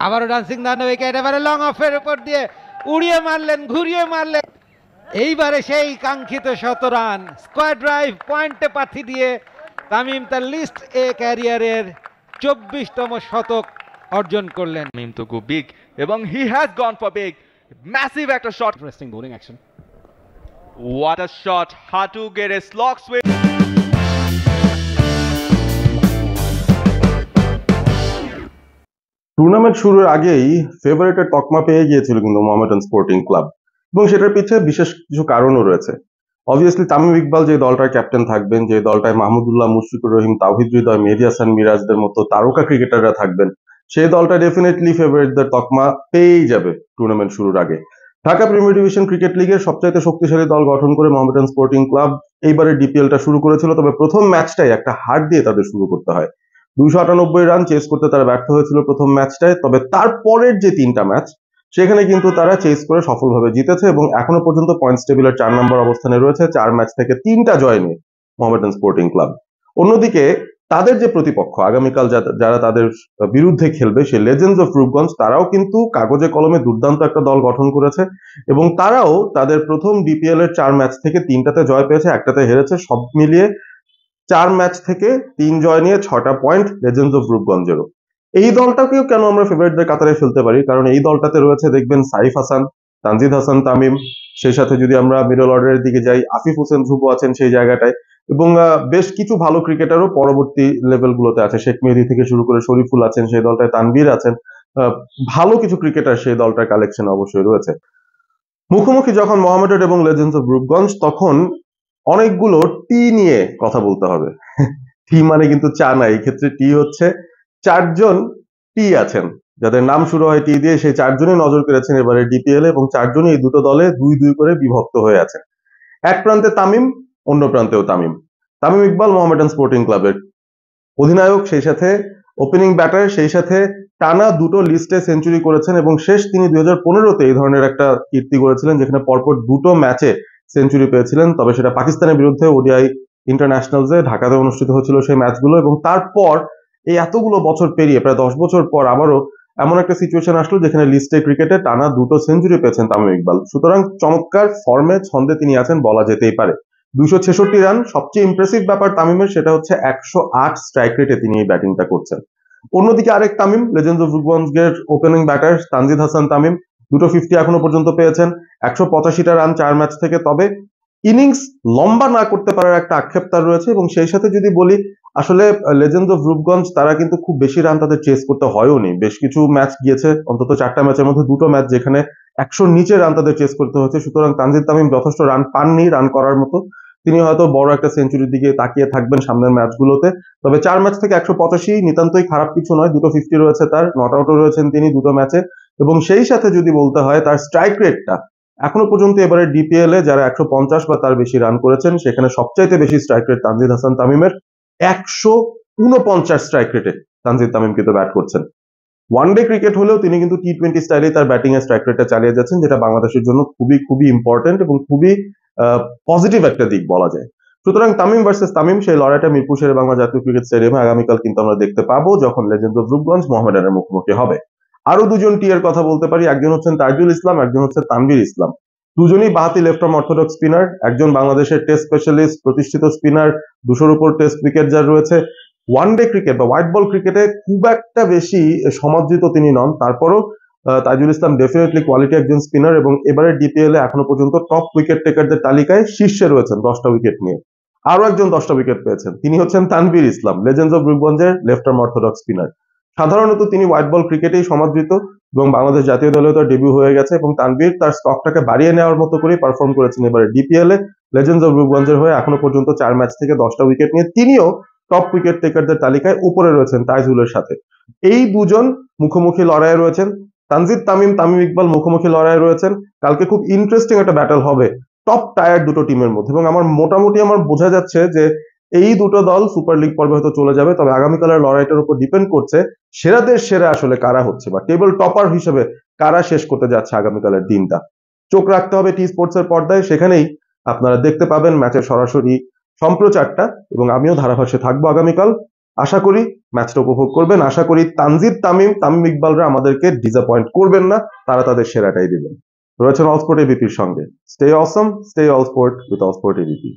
আবারও ডান্সিং দান উইকেট, এবারে লং অফের উপর দিয়ে উড়িয়ে মারলেন, ঘুরিয়ে মারলেন। এইবারে সেই কাঙ্ক্ষিত 100 রান স্কোয়াড ড্রাইভ পয়েন্টে পাঠি দিয়ে তামিম তার লিস্ট এ ক্যারিয়ারের 24তম শতক অর্জন করলেন। Tamim to go big এবং he has gone for big. Massive একটা shot. Interesting bowling action. What a shot. Hatu get a slog swing. Tournament শুরুর আগেই ফেভারিটের তকমা পেয়ে গিয়েছিল কিন্তু মোহামেডান স্পোর্টিং ক্লাব, এবং সেটার পিছনে বিশেষ কিছু কারণও রয়েছে। অবভিয়াসলি তামিম ইকবাল যে দলটার ক্যাপ্টেন থাকবেন, যে দলটায় মাহমুদুল্লাহ, মুশফিকুর রহিম, তাওহিদ হৃদয়, মেহেদী হাসান মিরাজদের মতো তারকা ক্রিকেটাররা থাকবেন, সেই দলটা ডেফিনেটলি ফেভারিটদের তকমা পেয়েই যাবে টুর্নামেন্ট শুরুর আগে। ঢাকা প্রিমিয়ার ডিভিশন ক্রিকেট লিগের সবচাইতে শক্তিশালী দল গঠন করে মোহামেডান স্পোর্টিং ক্লাব এইবারে ডিপিএলটা শুরু করেছিল, তবে প্রথম ম্যাচটাই একটা হার দিয়ে তাদের শুরু করতে হয়। 298 রান চেস করতে তারা ব্যর্থ হয়েছিল প্রথম ম্যাচটায়, তবে তারপরের যে 3টা ম্যাচ সেখানে কিন্তু তারা চেস করে সফলভাবে জিতেছে এবং এখনো পর্যন্ত পয়েন্টস টেবিলের 4 নম্বর অবস্থানে রয়েছে, 4 ম্যাচ থেকে 3টা জয় নিয়ে মোহামেডান স্পোর্টিং ক্লাব। অন্যদিকে তাদের যে প্রতিপক্ষ আগামীকাল যারা তাদের বিরুদ্ধে খেলবে, সেই লেজেন্ডস অফ রূপগঞ্জ, তারাও কিন্তু কাগজে কলমে দুর্দান্ত একটা দল গঠন করেছে এবং তারাও তাদের প্রথম ডিপিএল এর 4 ম্যাচ থেকে 3টাতে জয় পেয়েছে, একটাতে হেরেছে। সব মিলিয়ে 4 ম্যাচ থেকে 3 জয় নিয়ে 6টা পয়েন্ট লেজেন্ডস অফ রূপগঞ্জেরও। এই দলটাকেও কেন আমরা ফেভারিটদের কাতারে ফেলতে পারি, কারণ এই দলটাতে রয়েছে দেখবেন সাইফ হাসান, তানজিদ হাসান তামিম, সেই সাথে যদি আমরা মিডল অর্ডারের দিকে যাই আফিফ হোসেন ধ্রুব আছেন সেই জায়গাটায়, এবং বেশ কিছু ভালো ক্রিকেটারও পরবর্তী লেভেলগুলোতে আছে। শেখ মেহেদী থেকে শুরু করে শরীফুল আছেন সেই দলটায়, তানভীর আছেন, ভালো কিছু ক্রিকেটার সেই দলটার কালেকশন অবশ্যই রয়েছে। মুখোমুখি যখন মোহামেডান এবং লেজেন্ডস অফ রূপগঞ্জ, তখন অনেকগুলো টি নিয়ে কথা বলতে হবে। টি মানে কিন্তু চা না, এই ক্ষেত্রে টি হচ্ছে 4জন টি আছেন যাদের নাম শুরু হয় টি দিয়ে, সেই 4জনই নজর কেড়েছেন এবারে ডিপিএল, এবং 4জনই এই দুটো দলে 2-2 করে বিভক্ত হয়ে আছেন। এক প্রান্তে তামিম, অন্য প্রান্তেও তামিম। তামিম ইকবাল মোহামেডান স্পোর্টিং ক্লাবের অধিনায়ক, সেই সাথে ওপেনিং ব্যাটার, সেই সাথে টানা 2টো লিস্টে সেঞ্চুরি করেছেন এবং শেষ তিনি 2015-তে এই ধরনের একটা কীর্তি করেছিলেন যেখানে পরপর 2টো ম্যাচে সেঞ্চুরি পেয়েছিলেন, তবে সেটা পাকিস্তানের বিরুদ্ধে ওডিআই ইন্টারন্যাশনালসে ঢাকাতে অনুষ্ঠিত হয়েছিল সেই ম্যাচগুলো। এবং তারপর এই এতগুলো বছর পেরিয়ে প্রায় 10 বছর পর আবারও এমন একটা সিচুয়েশন আসলো যেখানে লিস্টে ক্রিকেটে টানা 2টো সেঞ্চুরি পেয়েছেন তামিম ইকবাল। সুতরাং চমৎকার ফর্মে ছন্দে তিনি আছেন বলা যেতেই পারে। 266 রান, সবচেয়ে ইমপ্রেসিভ ব্যাপার তামিমের সেটা হচ্ছে 108 স্ট্রাইক রেটে তিনি এই ব্যাটিংটা করছেন। অন্যদিকে আরেক তামিম, লেজেন্ডস অফ রূপগঞ্জের ওপেনিং ব্যাটার তানজিদ হাসান তামিম, 2টো 50 এখনো পর্যন্ত পেয়েছেন, 185টা রান 4 ম্যাচ থেকে। তবে ইনিংস লম্বা না করতে পারার একটা আক্ষেপ তার রয়েছে, এবং সেই সাথে যদি বলি আসলে লেজেন্ডস অফ রূপগঞ্জ তারা কিন্তু খুব বেশি রান তাদের চেস করতে হয়ও নি। বেশ কিছু ম্যাচ গিয়েছে, অন্তত 4টা ম্যাচের মধ্যে 2টো ম্যাচ যেখানে 100-র নিচে রান তাদের চেস করতে হয়েছে। সুতরাং তানজিদ তামিম যথেষ্ট রান পাননি রান করার মতো, তিনি হয়তো বড় একটা সেঞ্চুরির দিকে তাকিয়ে থাকবেন সামনের ম্যাচগুলোতে। তবে 4 ম্যাচ থেকে 185 নিতান্তই খারাপ কিছু নয়, 2টো 50 রয়েছে তার, নট আউটও রয়েছেন তিনি 2টো ম্যাচে। এবং সেই সাথে যদি বলতে হয় তার স্ট্রাইক রেটটা এখনো পর্যন্ত এবারে ডিপিএল এ যারা 150 বা তার বেশি রান করেছেন সেখানে সবচাইতে বেশি স্ট্রাইক রেট তানজিদ হাসান তামিমের, 149 স্ট্রাইক রেটে তানজিদ তামিম কিন্তু ব্যাট করছেন। ওয়ানডে ক্রিকেট হলেও তিনি কিন্তু টি20 স্টাইলে তার ব্যাটিং এর স্ট্রাইক রেটটা চালিয়ে যাচ্ছেন, যেটা বাংলাদেশের জন্য খুবই খুবই ইম্পর্টেন্ট এবং খুবই পজিটিভ একটা দিক বলা যায়। সুতরাং তামিম ভার্সেস তামিম সেই লড়াইটা মিরপুর শেরে বাংলা জাতীয় ক্রিকেট স্টেডিয়ামে আগামীকাল কিন্তু আমরা দেখতে পাবো, যখন লেজেন্ডস অফ রূপগঞ্জ মোহামেডানের মুখোমুখি হবে। আরো 2জন টি এর কথা বলতে পারি, একজন হচ্ছেন তাজুল ইসলাম, একজন হচ্ছে তানভীর ইসলাম। দুজনই বাহাতি লেফট আর্ম অর্থোডক্স স্পিনার, একজন বাংলাদেশের টেস্ট স্পেশালিস্ট, প্রতিষ্ঠিত স্পিনার, 200-র উপর টেস্ট উইকেট যার রয়েছে। ওয়ানডে ক্রিকেট বা হোয়াইট বল ক্রিকেটে খুব একটা বেশি সমাদৃত তিনি নন, তারপরও তাজুল ইসলাম ডেফিনেটলি কোয়ালিটি একজন স্পিনার, এবং এবারে ডিপিএল এ এখনো পর্যন্ত টপ উইকেট টেকারদের তালিকায় শীর্ষে রয়েছেন 10টা উইকেট নিয়ে। আরো একজন 10টা উইকেট পেয়েছেন, তিনি হচ্ছেন তানভীর ইসলাম, লেজেন্ডস অফ রূপগঞ্জের লেফট আর্ম অর্থোডক্স স্পিনার। সাধারণত তিনি হোয়াইট বল ক্রিকেটেই সমাদৃত এবং বাংলাদেশ জাতীয় দলেও তার ডেবিউ হয়ে গেছে, এবং তানভীর তার স্টকটাকে বাড়িয়ে নেওয়ার মতো করে পারফর্ম করেছেন এবারে ডিপিএল এ লেজেন্ডস অফ রূপগঞ্জের হয়ে। এখনো পর্যন্ত 4 ম্যাচ থেকে 10টা উইকেট নিয়ে তিনিও টপ উইকেট টেকারদের তালিকায় উপরে রয়েছেন তাইজুলের সাথে। এই 2জন মুখোমুখি লড়াইয়ে রয়েছেন, তানজিদ তামিম, তামিম ইকবাল মুখোমুখি লড়াইয়ে রয়েছেন। কালকে খুব ইন্টারেস্টিং একটা ব্যাটল হবে টপ টায়ার 2টো টিমের মধ্যে, এবং আমার মোটামুটি বোঝা যাচ্ছে যে এই 2টো দল সুপার লিগ পর্বে হয়তো চলে যাবে। তবে আগামীকালের লড়াইটার উপর ডিপেন্ড করছে সেরাদের সেরা আসলে কারা হচ্ছে, বা টেবিল টপার হিসেবে কারা শেষ করতে যাচ্ছে আগামীকালের দিনটা। চোখ রাখতে হবে টি স্পোর্টস এর পর্দায়, সেখানেই আপনারা দেখতে পাবেন ম্যাচের সরাসরি সম্প্রচারটা, এবং আমিও ধারাভাষ্যে থাকবো আগামীকাল। আশা করি ম্যাচটা উপভোগ করবেন, আশা করি তানজিদ তামিম ইকবালরা আমাদেরকে ডিসঅ্যাপয়েন্ট করবেন না, তারা তাদের সেরাটাই দিবেন। রয়েছেন অল স্পোর্ট এবিপির সঙ্গে। Stay Assam, stay all sport with all sport ABP.